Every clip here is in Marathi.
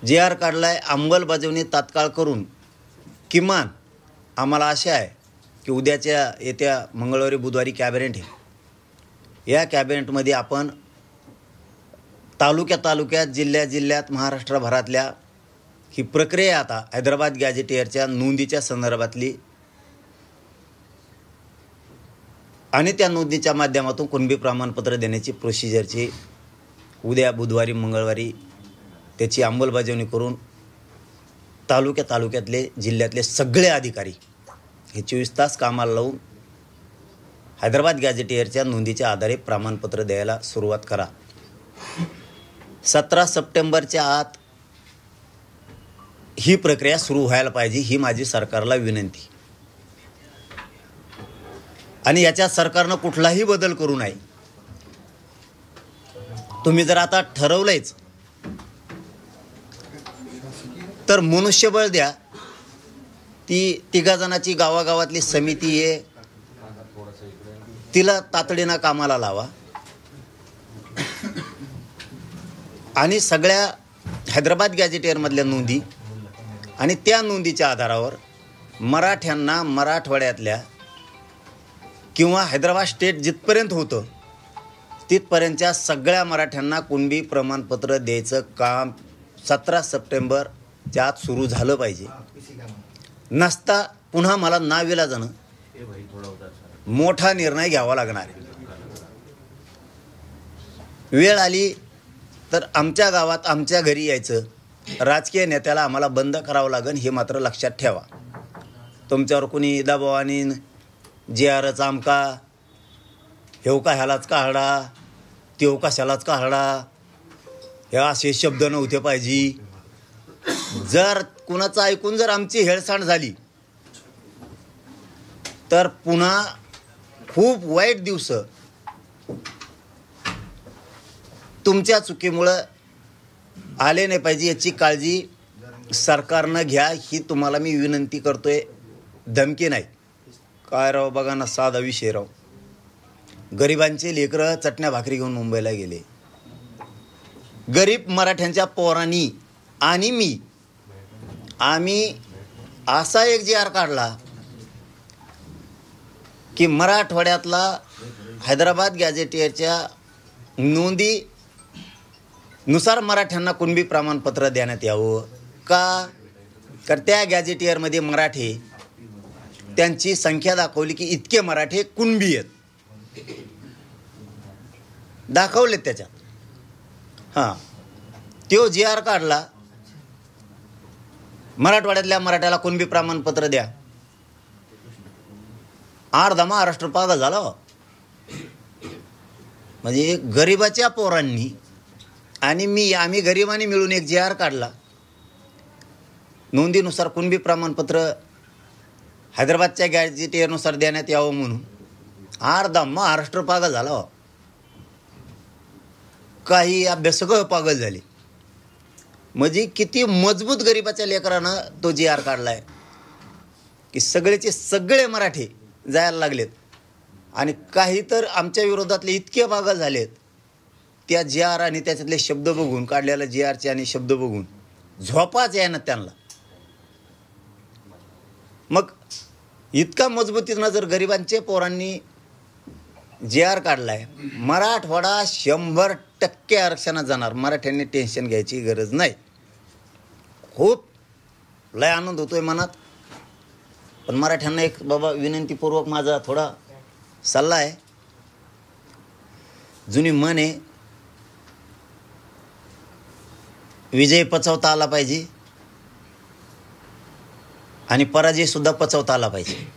JR काढलाय, अंमलबजावणी तात्काळ करून किमान आम्हाला आशा आहे की येत्या मंगळवारी बुधवारी कॅबिनेट आहे. या कॅबिनेटमध्ये आपण तालुक्यात जिल्ह्यात महाराष्ट्रभरातल्या ही प्रक्रिया आता हैदराबाद गॅझेटियरच्या नोंदीच्या संदर्भातली आणि त्या नोंदीच्या माध्यमातून कुणबी प्रमाणपत्र देण्याची प्रोसिजरची उद्या बुधवारी मंगळवारी त्याची अंमलबजावणी करून तालुक्यातले जिल्ह्यातले सगळे अधिकारी हे 24 तास कामाला लावून हैदराबाद गॅझेटियरच्या नोंदीच्या आधारे प्रमाणपत्र द्यायला सुरुवात करा. 17 सप्टेंबरच्या आत ही प्रक्रिया सुरू व्हायला पाहिजे, ही माझी सरकारला विनंती. आणि याच्यात सरकारनं कुठलाही बदल करू नये. तुम्ही जर आता ठरवलंयच तर मनुष्यबळ द्या. ती 3 जणांची गावागावातली समिती आहे, तिला तातडीनं कामाला लावा आणि सगळ्या हैदराबाद गॅझेटियरमधल्या नोंदी आणि त्या नोंदीच्या आधारावर मराठ्यांना मराठवाड्यातल्या किंवा हैदराबाद स्टेट जिथपर्यंत होतं तिथपर्यंतच्या सगळ्या मराठ्यांना कुणबी प्रमाणपत्र द्यायचं काम 17 सप्टेंबरच्या आत सुरू झालं पाहिजे. नसता पुन्हा मला नाविलाजानं मोठा निर्णय घ्यावा लागणार आहे. वेळ आली तर आमच्या गावात आमच्या घरी यायचं, राजकीय नेत्याला आम्हाला बंद करावं लागेल हे मात्र लक्षात ठेवा. तुमच्यावर कुणी दबावाने JRच आमका हेव का ह्यालाच काढा, तेव कशालाच काढा, हे असे शब्द नव्हते पाहिजे. जर कुणाचं ऐकून जर आमची हेळसांड झाली तर पुन्हा खूप वाईट दिवस तुमच्या चुकीमुळं आले नाही पाहिजे याची काळजी सरकारनं घ्या, ही तुम्हाला मी विनंती करतोय, धमकी नाही. काय राव, बघा ना, साधा विषय राव. गरिबांचे लेकरं चटण्या भाकरी घेऊन मुंबईला गेले. गरीब मराठ्यांच्या पोरांनी आणि आम्ही असा एक JR काढला की मराठवाड्यातला हैदराबाद गॅझेटियरच्या नोंदी नुसार मराठ्यांना कुणबी प्रमाणपत्र देण्यात यावं. का तर त्या गॅझेटियरमध्ये मराठे त्यांची संख्या दाखवली की इतके मराठे कुणबी आहेत, दाखवलेत त्याच्यात. हां, तो JR काढला, मराठवाड्यातल्या मराठ्याला कुणबी प्रमाणपत्र द्या. अर्धा महाराष्ट्र पागल झाला. म्हणजे गरिबाच्या पोरांनी आणि आम्ही गरिबांनी मिळून एक JR काढला, नोंदीनुसार कुणबी प्रमाणपत्र हैदराबादच्या गॅझेटियरनुसार देण्यात यावं म्हणून. अर्धा महाराष्ट्र पागल झाला. काही अभ्यासक पागल झाले. म्हणजे किती मजबूत गरिबाच्या लेकरानं तो JR काढलाय की सगळेचे सगळे मराठी जायला लागलेत. आणि काही तर आमच्या विरोधातले इतके पागल झालेत त्या JR आणि त्याच्यातले शब्द बघून, काढलेला JRचे आणि शब्द बघून झोपाच आहे ना त्यांना. मग इतका मजबूतीनं जर गरिबांचे पोरांनी JR काढलाय, मराठवाडा 100% आरक्षणात जाणार. मराठ्यांनी टेन्शन घ्यायची गरज नाही. खूप लय आनंद होतोय मनात. पण मराठ्यांना एक बाबा विनंतीपूर्वक माझा थोडा सल्ला आहे. जुनी म्हण आहे, विजय पचवता आला पाहिजे आणि पराजय सुद्धा पचवता आला पाहिजे.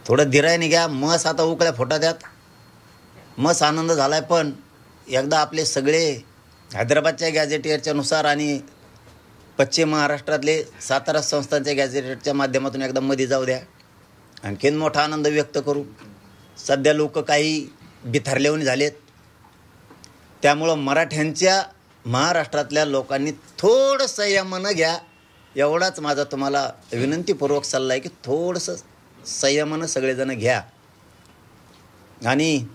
थोडं धीराने घ्या. मस आता उकळ्या फोटा द्यात, मस आनंद झालाय. पण एकदा आपले सगळे हैदराबादच्या गॅझेटियरच्या नुसार आणि पश्चिम महाराष्ट्रातले सातारा संस्थांच्या गॅझेटियरच्या माध्यमातून एकदा मध्ये जाऊ द्या. आणखीन मोठा आनंद व्यक्त करू. सध्या लोक काही बिथरलेवून झालेत, त्यामुळं मराठ्यांच्या महाराष्ट्रातल्या लोकांनी थोडं संयमानं घ्या. एवढाच माझा तुम्हाला विनंतीपूर्वक सल्ला आहे की थोडंसं संयमानं सगळेजण घ्या. आणि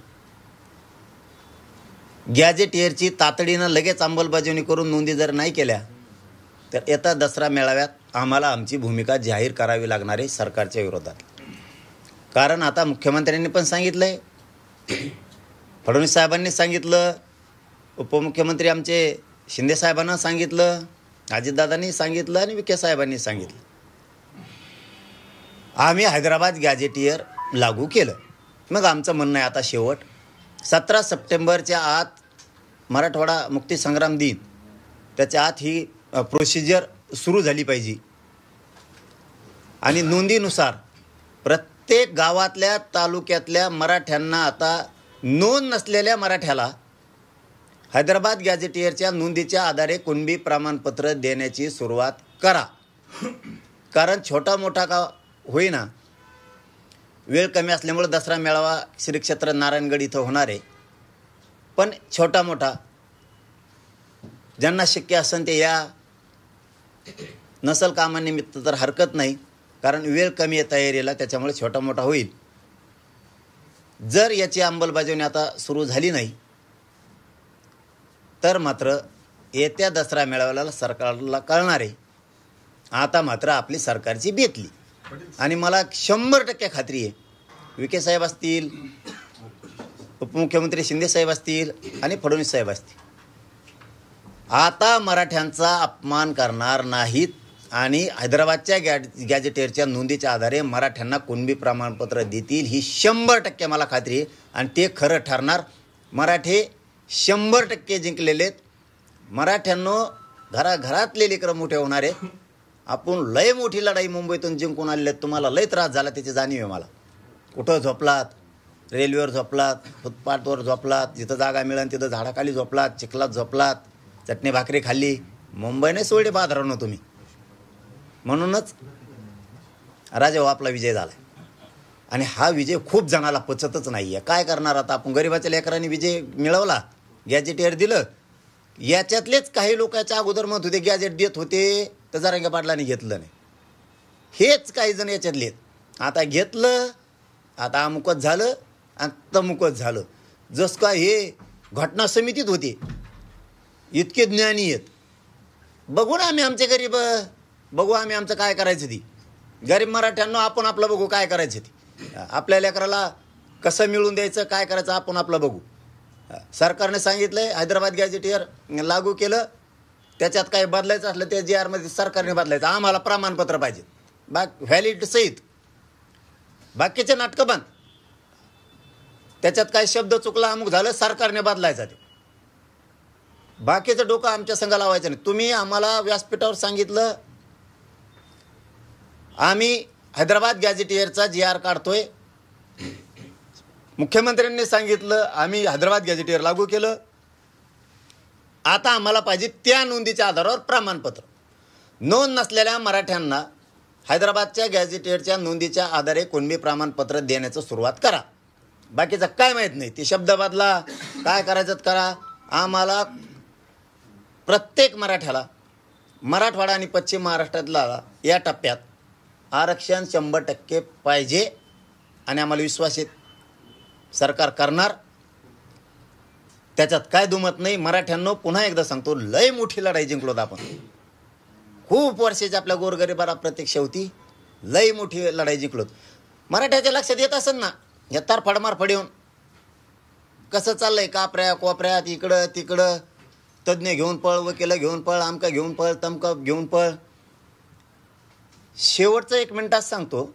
गॅजेटियरची तातडीनं लगेच अंमलबजावणी करून नोंदी जर नाही केल्या तर येत्या दसरा मेळाव्यात आम्हाला आमची भूमिका जाहीर करावी लागणार आहे सरकारच्या विरोधात. कारण आता मुख्यमंत्र्यांनी पण सांगितलं आहे, फडणवीस साहेबांनी सांगितलं, उपमुख्यमंत्री आमचे शिंदे साहेबांना सांगितलं, अजितदादांनी सांगितलं आणि विखे साहेबांनी सांगितलं. आम्ही हैदराबाद गॅजेटियर लागू केलं. मग आमचं म्हणणं आहे आता शेवट 17 सप्टेंबरच्या आत मराठवाडा मुक्तीसंग्राम दिन, त्याच्या आत ही प्रोसिजर सुरू झाली पाहिजे. आणि नोंदीनुसार प्रत्येक गावातल्या तालुक्यातल्या मराठ्यांना, आता नोंद नसलेल्या मराठ्याला हैदराबाद गॅजेटियरच्या नोंदीच्या आधारे कुणबी प्रमाणपत्र देण्याची सुरुवात करा. कारण छोटा मोठा का होईना, वेळ कमी असल्यामुळे दसरा मेळावा श्री क्षेत्र नारायणगड इथं होणार आहे. पण छोटा मोठा ज्यांना शक्य असेल ते या, नसल कामानिमित्त तर हरकत नाही, कारण वेळ कमी आहे तयारीला, त्याच्यामुळे छोटा मोठा होईल. जर याची अंमलबजावणी आता सुरू झाली नाही तर मात्र येत्या दसरा मेळाव्याला सरकारला कळणार आहे आता मात्र आपली सरकारची बेतली. आणि मला 100% खात्री आहे, विखे साहेब असतील, उपमुख्यमंत्री शिंदे साहेब असतील आणि फडणवीस साहेब असतील, आता मराठ्यांचा अपमान करणार नाहीत आणि हैदराबादच्या गॅजेटियरच्या नोंदीच्या आधारे मराठ्यांना कुणबी प्रमाणपत्र देतील, ही 100% मला खात्री आहे. आणि ते खरं ठरणार. मराठे 100% जिंकलेलेत. मराठ्यांनो, घराघरातले लेकरं मोठे होणार आहेत. आपण लय मोठी लढाई मुंबईतून जिंकून आलेले आहेत. तुम्हाला लय त्रास झाला त्याची जाणीव आहे मला. कुठं झोपलात, रेल्वेवर झोपलात, फुटपाथवर झोपलात, जिथं जागा मिळेल तिथं झाडाखाली झोपलात, चिखलात झोपलात, चटणी भाकरी खाल्ली. मुंबईने सोडे बाजारानं तुम्ही. म्हणूनच राजा आपला विजय झाला आणि हा विजय खूप जणाला पचतच नाही आहे. काय करणार आता आपण? गरिबाच्या लेकरांनी विजय मिळवला, गॅजेटियर दिलं. याच्यातलेच काही लोकांच्या अगोदर म्हणत होते गॅजेट देत होते तर जरांगे पाटलांनी घेतलं नाही. हेच काही जण याच्यातले आता घेतलं, आता अमुकच झालं आणि तमुकच झालं. जसं काय हे घटना समितीत होते, इतके ज्ञानी आहेत. बघू ना आम्ही आमचे गरीब, बघू आम्ही आमचं काय करायचं ती. गरीब मराठ्यांना आपण आपलं बघू काय करायचं ती. आपल्या लेकराला कसं मिळून द्यायचं, काय करायचं आपण आपलं बघू. सरकारने सांगितलं आहे हैदराबाद गॅजेटियर लागू केलं, त्याच्यात काही बदलायचं असलं ते जी आरमध्ये सरकारने बदलायचं. आम्हाला प्रमाणपत्र पाहिजे व्हॅलिड सहित. बाकीचे नाटकं बंद. त्याच्यात काही शब्द चुकला, अमुक झालं, सरकारने बदलायचं ते. बाकीचं डोकं आमच्या संघ लावायचं नाही. तुम्ही आम्हाला व्यासपीठावर सांगितलं आम्ही हैदराबाद गॅजेटियरचा GR काढतोय. मुख्यमंत्र्यांनी सांगितलं आम्ही हैदराबाद गॅजेटियर लागू केलं. आता आम्हाला पाहिजे त्या नोंदीच्या आधारावर प्रमाणपत्र. नोंद नसलेल्या मराठ्यांना हैदराबादच्या गॅजेटियरच्या नोंदीच्या आधारे कुणबी प्रमाणपत्र देण्याचं सुरुवात करा. बाकीचं काय माहीत नाही, ते शब्द बदला, काय करायचं करा. आम्हाला प्रत्येक मराठ्याला, मराठवाडा आणि पश्चिम महाराष्ट्रातला या टप्प्यात आरक्षण 100% पाहिजे. आणि आम्हाला विश्वास आहे सरकार करणार, त्याच्यात काय दुमत नाही. मराठ्यांनो, पुन्हा एकदा सांगतो, लय मोठी लढाई जिंकलोत आपण. खूप वर्षाची आपल्या गोरगरिबाला प्रतीक्षा होती, लय मोठी लढाई जिंकलोत. मराठ्याच्या लक्षात येत असेल ना या तारफाडमारफड येऊन कसं चाललंय, कापऱ्या कोपऱ्यात इकडं तिकडं, तज्ज्ञ घेऊन पळ, वकील घेऊन पळ, आमका घेऊन पळ, तमका घेऊन पळ. शेवटचं 1 मिनिटात सांगतो,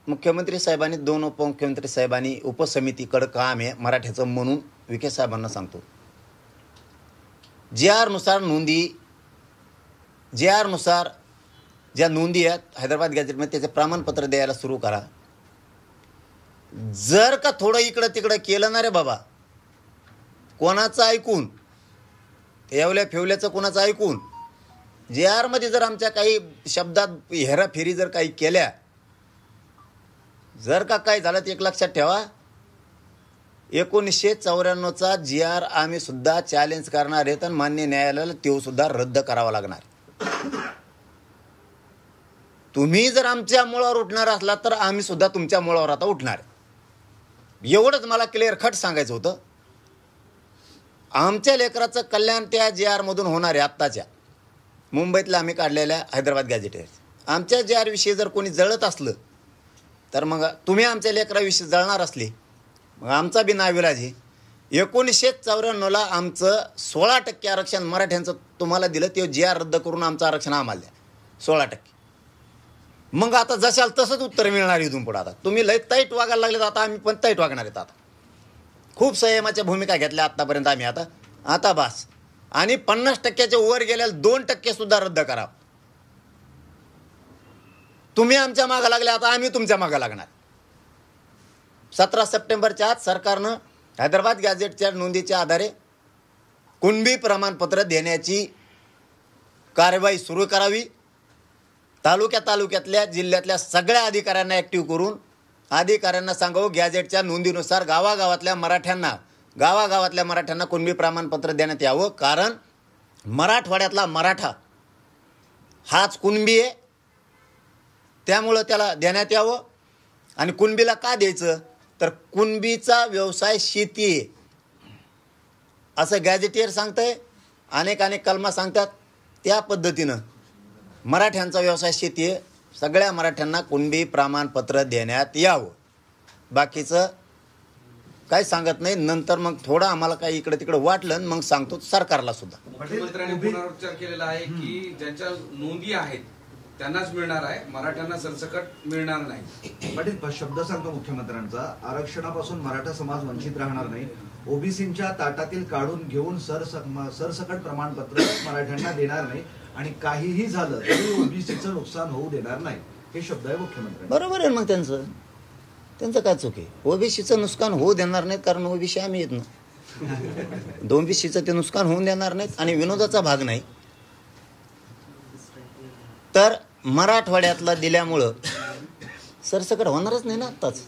मुख्यमंत्री साहेबांनी, 2 उपमुख्यमंत्री साहेबांनी उपसमितीकडं काम आहे मराठ्याचं म्हणून विखे साहेबांना सांगतो, GR नुसार नोंदी, GR नुसार ज्या नोंदी आहेत हैदराबाद गॅजेटमध्ये त्याचे प्रमाणपत्र द्यायला सुरू करा. जर का थोडं इकडं तिकडं केलं ना रे बाबा, कोणाचं ऐकून, येवल्या फेवल्याचं कोणाचं ऐकून, GR मध्ये जर आमच्या काही शब्दात हेराफेरी जर काही केल्या, जर का काय झालं तर एक लक्षात ठेवा, 1994चा GR आम्ही सुद्धा चॅलेंज करणार आहेत आणि मान्य न्यायालयाला तो सुद्धा रद्द करावा लागणार. तुम्ही जर आमच्या मुळावर उठणार असला तर आम्ही सुद्धा तुमच्या मुळावर आता उठणार. एवढंच मला क्लिअर कट सांगायचं होतं. आमच्या लेकराचं कल्याण त्या JR मधून होणार आहे. आत्ताच्या मुंबईतल्या आम्ही काढलेल्या हैदराबाद गॅझेटेर आमच्या JR विषयी जर कोणी जळत असलं तर मग तुम्ही आमच्या लेकराविषयी जळणार असले मग आमचा बी नाविलाज आहे. 1994ला आमचं 16% आरक्षण मराठ्यांचं तुम्हाला दिलं ते JR रद्द करून आमचं आरक्षण आम्हाला द्या 16%. मग आता जशाल तसंच उत्तर मिळणार इथून पुढं. आता तुम्ही लय तैट वागायला लागले तर आता आम्ही पण तैट वागणार आहेत. आता खूप संयमाच्या भूमिका घेतल्या आत्तापर्यंत आम्ही. आता बास. आणि 50%च्या वर गेल्याला 2% सुद्धा रद्द करा. तुम्ही आमच्या मागं लागले आता आम्ही तुमच्या मागं लागणार. 17 सप्टेंबरच्या आत सरकारनं हैदराबाद गॅझेटच्या नोंदीच्या आधारे कुणबी प्रमाणपत्र देण्याची कार्यवाही सुरू करावी. तालुक्यातल्या जिल्ह्यातल्या सगळ्या अधिकाऱ्यांना ॲक्टिव्ह करून अधिकाऱ्यांना सांगावं गॅझेटच्या नोंदीनुसार गावागावातल्या मराठ्यांना कुणबी प्रमाणपत्र देण्यात यावं. कारण मराठवाड्यातला मराठा हाच कुणबी आहे त्यामुळं त्याला देण्यात यावं. आणि कुणबीला का द्यायचं तर कुणबीचा व्यवसाय शेती आहे असं गॅझेटियर सांगतंय. अनेक कलमा सांगतात. त्या पद्धतीनं मराठ्यांचा व्यवसाय शेती आहे. सगळ्या मराठ्यांना कुणबी प्रमाणपत्र देण्यात यावं. बाकीचं काही सांगत नाही. नंतर मग थोडं आम्हाला काही इकडे तिकडे वाटलं मग सांगतो सरकारला सुद्धा. मुख्यमंत्र्यांनी पुनरुच्चार केलेला आहे की ज्यांच्या नोंदी आहेत त्यांनाच मिळणार आहे, मराठ्यांना सरसकट मिळणार नाही. पाटील शब्द सांगतो मुख्यमंत्र्यांचा, आरक्षणापासून मराठा समाज वंचित राहणार नाही. ओबीसींच्या ताटातील काढून घेऊन सरसकट प्रमाणपत्र मराठ्यांना देणार नाही आणि काहीही झालं तरी ओबीसीचं नुकसान होऊ देणार नाही. हे शब्द आहे मुख्यमंत्री. बरोबर आहे. मग त्यांचं काय चूक आहे? ओबीसीचं नुकसान होऊ देणार नाहीत कारण ओबीसी आम्ही येत ना. ओबीसीचं ते नुकसान होऊन देणार नाहीत. आणि विनोदाचा भाग नाही तर मराठवाड्यातला दिल्यामुळं सरसकट होणारच नाही ना. आत्ताच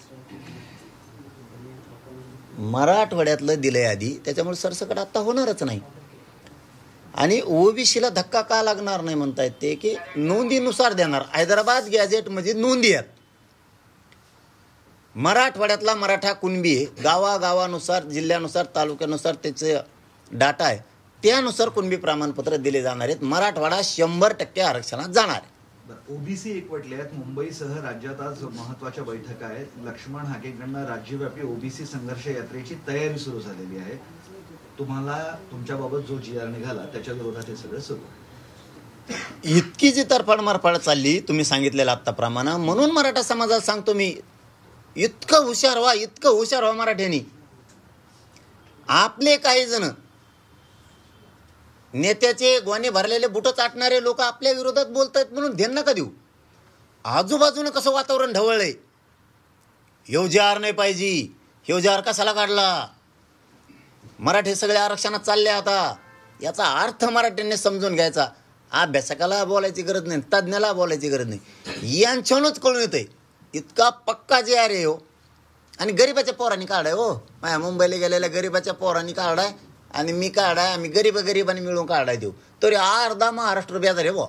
मराठवाड्यातलं दिलंय आधी त्याच्यामुळे सरसकट आत्ता होणारच नाही. आणि ओबीसीला धक्का का लागणार नाही म्हणतायत ते की नोंदीनुसार देणार. हैदराबाद गॅझेटमध्ये नोंदी आहेत. मराठवाड्यातला मराठा कुणबी आहे. गावागावानुसार जिल्ह्यानुसार तालुक्यानुसार त्याचे डाटा आहे. त्यानुसार कुणबी प्रमाणपत्र दिले जाणार आहेत. मराठवाडा 100% आरक्षणात जाणार आहे. ओबीसी एकवटले आहेत. मुंबईसह राज्यात आज महत्वाच्या बैठका आहेत. लक्ष्मण हाकेंकडनं राज्यव्यापी ओबीसी संघर्ष यात्रेची तयारी सुरू झालेली आहे. तुम्हाला तुमच्याबाबत जो GR निघाला त्याच्या विरोधात हे सगळं सुरू. इतकी जी तरफड चालली तुम्ही सांगितलेलं आत्ताप्रमाणे. म्हणून मराठा समाजाला सांगतो मी इतकं हुशार व्हा मराठ्यांनी. आपले काही जण नेत्याचे गोणे भरलेले बुटं चाटणारे लोक आपल्या विरोधात बोलतायत म्हणून ध्यान नका देऊ. आजूबाजूनं कसं वातावरण ढवळलंय. ह्यो JR नाही पाहिजे, ह्यो JR कशाला काढला, मराठी सगळे आरक्षणात चालले. आता याचा अर्थ मराठ्यांनी समजून घ्यायचा. अभ्यासकाला बोलायची गरज नाही, तज्ज्ञाला बोलायची गरज नाही. यांच्यानंच कळून येतंय. इतका पक्का JR आहे हो. आणि गरीबाच्या पोरांनी काढाय हो. माझ्या मुंबईला गेलेल्या गरीबाच्या पोरांनी काढाय आणि मी काढाय. आम्ही गरीबांनी मिळून काढाय देऊ तरी अर्धा महाराष्ट्र बेजार आहे बुवा.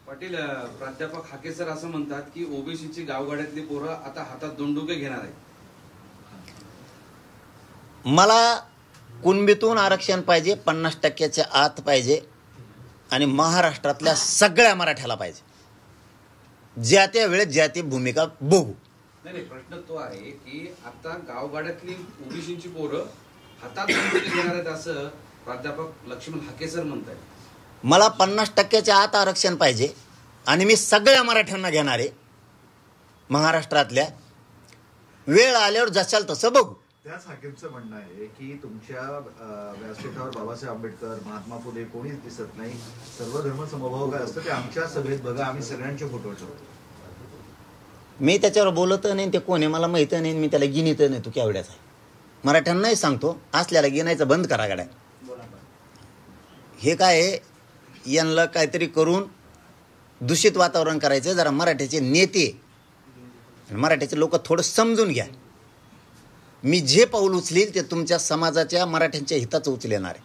पाटील प्राध्यापक हाके सर असं म्हणतात की ओबीसीची गावगाड्यातली पोरं आता हातात दोंडुके घेणार आहेत. मला कुणबीतून आरक्षण पाहिजे. 50%च्या आत पाहिजे. आणि महाराष्ट्रातल्या सगळ्या मराठ्याला पाहिजे. ज्या त्या वेळेत ज्या ती भूमिका बघू. नाही प्रश्न तो आहे की आता गावगाड्यातली ओबीसीची पोरं हातात दोंडुके घेणार आहेत असं प्राध्यापक लक्ष्मण हाके सर म्हणतात. मला 50%च्या आत आरक्षण पाहिजे आणि मी सगळ्या मराठ्यांना घेणार आहे महाराष्ट्रातल्या. वेळ आल्यावर जशाल तसं बघू. त्याच हाकेमचं म्हणणं आहे की तुमच्या व्यासपीठावर बाबासाहेब आंबेडकर, महात्मा फुले कोणीच दिसत नाही. सर्व धर्म समभाव काय असतं ते आमच्या सभेत बघा, आम्ही सगळ्यांचे फोटो ठेवतो. मी त्याच्यावर बोलत नाही. ते कोण आहे मला माहित नाही. मी त्याला गिनीत नाही. तू केवढ्याचा आहे मराठ्यांनाही सांगतो असल्याला गिनायचं बंद करा गाड्या. हे काय आहे यांना काहीतरी करून दूषित वातावरण करायचं. जरा मराठ्याचे नेते मराठ्याचे लोक थोडं समजून घ्या. मी जे पाऊल उचलील ते तुमच्या समाजाच्या मराठ्यांच्या हिताचं उचलणार आहे.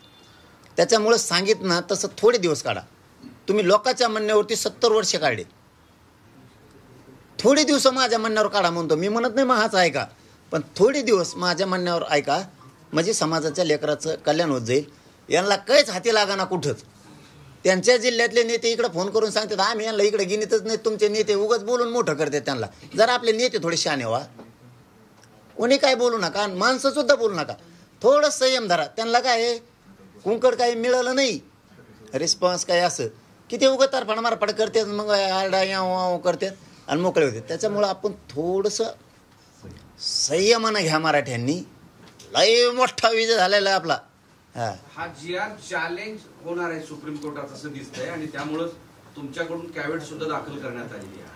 त्याच्यामुळं सांगितलं ना तसं थोडे दिवस काढा. तुम्ही लोकांच्या म्हणण्यावरती 70 वर्ष काढले. थोडे दिवस माझ्या म्हणण्यावर काढा म्हणतो मी. म्हणत नाही महाच ऐका, पण थोडे दिवस माझ्या म्हणण्यावर ऐका म्हणजे समाजाच्या लेकराचं कल्याण होत जाईल. यांना काहीच हाती लागाना कुठंच. त्यांच्या जिल्ह्यातले नेते इकडे फोन करून सांगतात आम्ही यांना इकडे गिनीतच नाही, तुमचे नेते उगाच बोलून मोठं करतात त्यांना. जर आपले नेते थोडे शहाणे व्हा, कोणी काय बोलू नका, माणसं सुद्धा बोलू नका, थोडं संयम धरा. त्यांना काय कुंकड काही मिळालं नाही, रिस्पॉन्स काय असं किती उगत तारफाड मारफाड करतात, मग आरडा याव करतात आणि मोकळे होते. त्याच्यामुळं आपण थोडंसं संयमानं घ्या. मराठ्यांनी लय मोठा विजय झालेला आहे आपला. हा GR चॅलेंज होणार आहे सुप्रीम कोर्टात असं दिसतंय आणि त्यामुळं तुमच्याकडून कॅवेट सुद्धा दाखल करण्यात आलेली आहे.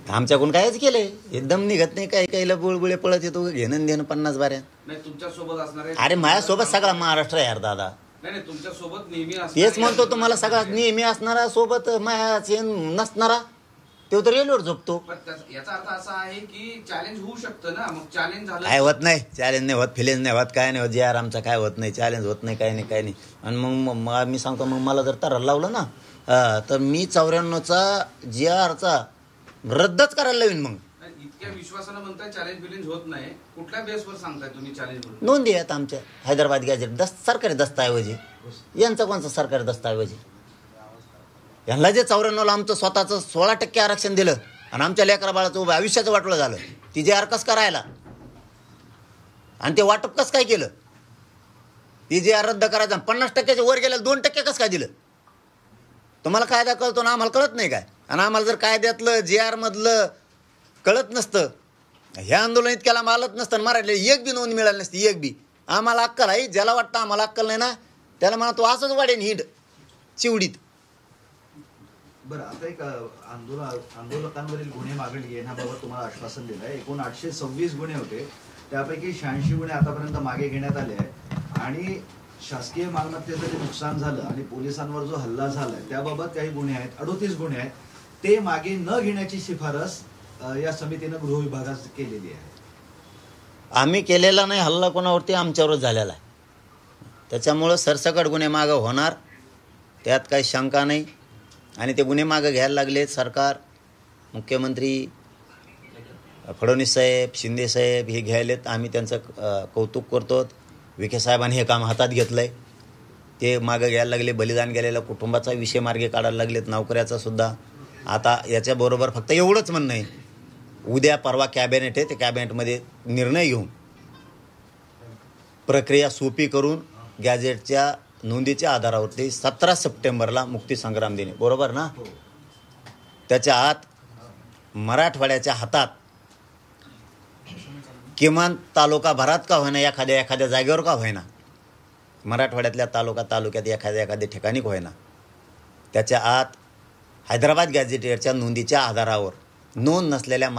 आमच्याकडून कायच केलंय, एकदम निघत नाही, काही काहीला बुळबुळे पळत येतो, घेणं देणं 50 बाऱ्या. नाही तुमच्यासोबत असणार आहे. अरे माझ्यासोबत सगळा महाराष्ट्र आहे यार दादा. नाही तुमच्यासोबत नेहमी तेच म्हणतो तुम्हाला, सगळा नेहमी असणारा सोबत मायाचे नसणारा तो तर रेल्वेवर झोपतो. याचा अर्थ असा आहे की चॅलेंज होऊ शकतं ना, मग चॅलेंज झालं काय होत नाही, चॅलेंज नाही होत, फिलेंज नाही होत, काय नाही होत. जे आर आमचा काय होत नाही, चॅलेंज होत नाही, काय नाही काय नाही. आणि मग मी सांगतो, मग मला जर तर लावलं ना तर मी 94चा GRचा रद्दच करायला लावीन. मग इतक्या विश्वासानं म्हणताय चॅलेंज बिलेंज होत नाही, कुठल्या बेसवर सांगताय तुम्ही चॅलेंज म्हणून? नोंदी आहेत आमच्या हैदराबाद गॅजेट, सरकारी दस्ताऐवजी. यांचा कोणचा सरकारी दस्ताऐवजी? यांना जे 94ला आमचं स्वतःचं 16% आरक्षण दिलं आणि आमच्या लेकरा बाळाचं उभं आयुष्याचं वाटलं झालं, ती जे आर कस करायला आणि ते वाटप कसं काय केलं? ती जे आर रद्द करायचं 50%च्या वर गेल्याला 2% कसं काय दिलं? तुम्हाला कायदा कळतो ना, आम्हाला कळत नाही काय? आणि आम्हाला जर कायद्यातलं GR मधलं कळत नसतं, हे आंदोलन इतक्याला मालत नसतं, मराठीला एक बी नोंद मिळाली नसती, एक बी. आम्हाला अक्कल आहे, ज्याला वाटतं आम्हाला अक्कल नाही ना त्याला म्हणा तो असंच वाढेन हिंड चिवडीत. बरं, आता एक आंदोलकांवरील गुन्हे मागे घेण्याबाबत तुम्हाला आश्वासन दिलं आहे. एकूण 826 गुन्हे होते, त्यापैकी 86 गुन्हे आतापर्यंत मागे घेण्यात आले आहेत. आणि शासकीय मालमत्तेचं जे नुकसान झालं आणि पोलिसांवर जो हल्ला झालाय त्याबाबत काही गुन्हे आहेत, 38 गुन्हे आहेत, ते मागे न घेण्याची शिफारस या समितीनं गृह विभागास केलेली आहे. आम्ही केलेला नाही हल्ला, कोणावरती आमच्यावरच झालेला आहे. त्याच्यामुळं सरसकट गुन्हे मागं होणार, त्यात काही शंका नाही. आणि ते गुन्हे मागं घ्यायला लागले सरकार, मुख्यमंत्री फडणवीस साहेब, शिंदे साहेब हे घ्यायलेत. आम्ही त्यांचं कौतुक करतो. विखे साहेबांनी हे काम हातात घेतलं आहे, ते मागं घ्यायला लागले. बलिदान गेलेल्या कुटुंबाचा विषय मार्गे काढायला लागलेत, नोकऱ्याचा सुद्धा. आता याच्याबरोबर फक्त एवढंच म्हणणं आहे, उद्या परवा कॅबिनेट आहे, ते कॅबिनेटमध्ये निर्णय घेऊन प्रक्रिया सोपी करून गॅजेटच्या नोंदीच्या आधारावरती 17 सप्टेंबरला मुक्तीसंग्राम दिनी, बरोबर ना? त्याच्या आत मराठवाड्याच्या हातात किमान तालुका भरात का होईना, एखाद्या जागेवर का होईना, मराठवाड्यातल्या तालुक्यात एखाद्या ठिकाणी होईना, त्याच्या आत हैदराबाद गॅजेटियरच्या नोंदीच्या आधारावर नोंद नसलेल्या